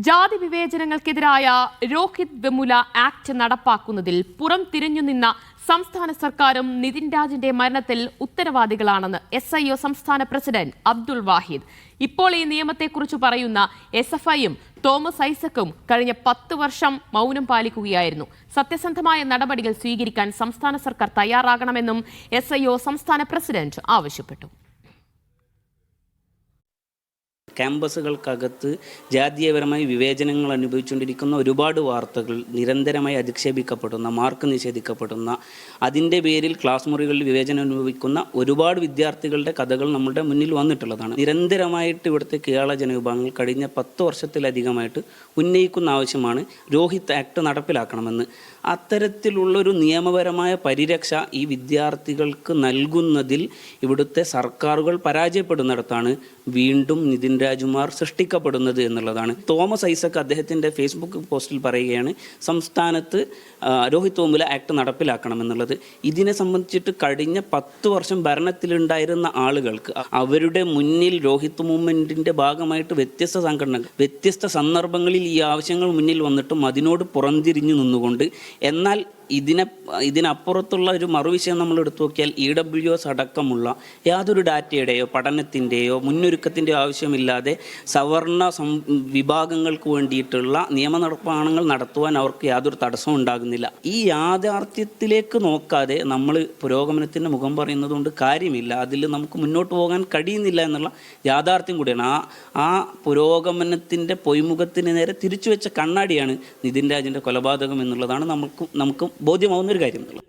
ജാതി വിവേചനങ്ങൾക്കെതിരായ രോഹിത് വെമുല ആക്ട് നടപ്പാക്കുന്നതിൽ പുറം തിരിഞ്ഞുനിന്ന സംസ്ഥാന സർക്കാരും നിതിൻ രാജിന്റെ മരണത്തിൽ ഉത്തരവാദികളാണെന്ന് SIO സംസ്ഥാന പ്രസിഡന്റ് അബ്ദുൾ വാഹിദ്. ഇപ്പോൾ ഈ നിയമത്തെക്കുറിച്ച് പറയുന്ന SFIയും തോമസ് ഐസക്കും കഴിഞ്ഞ 10 വർഷം മൗനം പാലിക്കുകയായിരുന്നു. സത്യസന്ധമായ നടപടികൾ സ്വീകരിക്കാൻ സംസ്ഥാന സർക്കാർ തയ്യാറാകണമെന്നും SIO സംസ്ഥാന പ്രസിഡന്റ് ആവശ്യപ്പെട്ടു. ക്യാമ്പസുകൾക്കകത്ത് ജാതീയപരമായി വിവേചനങ്ങൾ അനുഭവിച്ചുകൊണ്ടിരിക്കുന്ന ഒരുപാട് വാർത്തകൾ നിരന്തരമായി അധിക്ഷേപിക്കപ്പെടുന്ന, മാർക്ക് നിഷേധിക്കപ്പെടുന്ന, അതിൻ്റെ പേരിൽ ക്ലാസ് മുറികളിൽ വിവേചനം അനുഭവിക്കുന്ന ഒരുപാട് വിദ്യാർത്ഥികളുടെ കഥകൾ നമ്മുടെ മുന്നിൽ വന്നിട്ടുള്ളതാണ്. നിരന്തരമായിട്ട് ഇവിടുത്തെ കേരള ജനവിഭാഗങ്ങൾ കഴിഞ്ഞ 10 വർഷത്തിലധികമായിട്ട് ഉന്നയിക്കുന്ന ആവശ്യമാണ് രോഹിത് ആക്ട് നടപ്പിലാക്കണമെന്ന്. അത്തരത്തിലുള്ളൊരു നിയമപരമായ പരിരക്ഷ ഈ വിദ്യാർത്ഥികൾക്ക് നൽകുന്നതിൽ ഇവിടുത്തെ സർക്കാരുകൾ പരാജയപ്പെടുന്നിടത്താണ് വീണ്ടും നിതിൻ രാജുമാർ സൃഷ്ടിക്കപ്പെടുന്നത് എന്നുള്ളതാണ്. തോമസ് ഐസക് അദ്ദേഹത്തിൻ്റെ ഫേസ്ബുക്ക് പോസ്റ്റിൽ പറയുകയാണ് സംസ്ഥാനത്ത് രോഹിത് വെമുല ആക്ട് നടപ്പിലാക്കണമെന്നുള്ളത്. ഇതിനെ സംബന്ധിച്ചിട്ട് കഴിഞ്ഞ 10 വർഷം ഭരണത്തിലുണ്ടായിരുന്ന ആളുകൾക്ക് അവരുടെ മുന്നിൽ രോഹിത് മൂവ്മെൻറ്റിൻ്റെ ഭാഗമായിട്ട് വ്യത്യസ്ത സംഘടനകൾ വ്യത്യസ്ത സന്ദർഭങ്ങളിൽ ഈ ആവശ്യങ്ങൾ മുന്നിൽ വന്നിട്ടും അതിനോട് പുറംതിരിഞ്ഞു നിന്നുകൊണ്ട്, എന്നാൽ ഇതിനപ്പുറത്തുള്ള ഒരു മറുവിഷയം നമ്മൾ എടുത്തു നോക്കിയാൽ EWS അടക്കമുള്ള യാതൊരു ഡാറ്റയുടെയോ പഠനത്തിൻ്റെയോ മുന്നൊരുക്കത്തിൻ്റെയോ ആവശ്യമില്ലാതെ സവർണ വിഭാഗങ്ങൾക്ക് വേണ്ടിയിട്ടുള്ള നിയമനിർമ്മാണങ്ങൾ നടത്തുവാൻ അവർക്ക് യാതൊരു തടസ്സവും ഉണ്ടാകുന്നില്ല. ഈ യാഥാർത്ഥ്യത്തിലേക്ക് നോക്കാതെ നമ്മൾ പുരോഗമനത്തിൻ്റെ മുഖം പറയുന്നത് കൊണ്ട് കാര്യമില്ല, അതിൽ നമുക്ക് മുന്നോട്ട് പോകാൻ കഴിയുന്നില്ല എന്നുള്ള യാഥാർത്ഥ്യം കൂടിയാണ്. ആ പുരോഗമനത്തിൻ്റെ പൊയ്മുഖത്തിന് നേരെ തിരിച്ചു വെച്ച കണ്ണാടിയാണ് നിതിൻ രാജിൻ്റെ കൊലപാതകം എന്നുള്ളതാണ് നമുക്ക് ബോധ്യമാവുന്ന ഒരു കാര്യം എന്നുള്ളത്.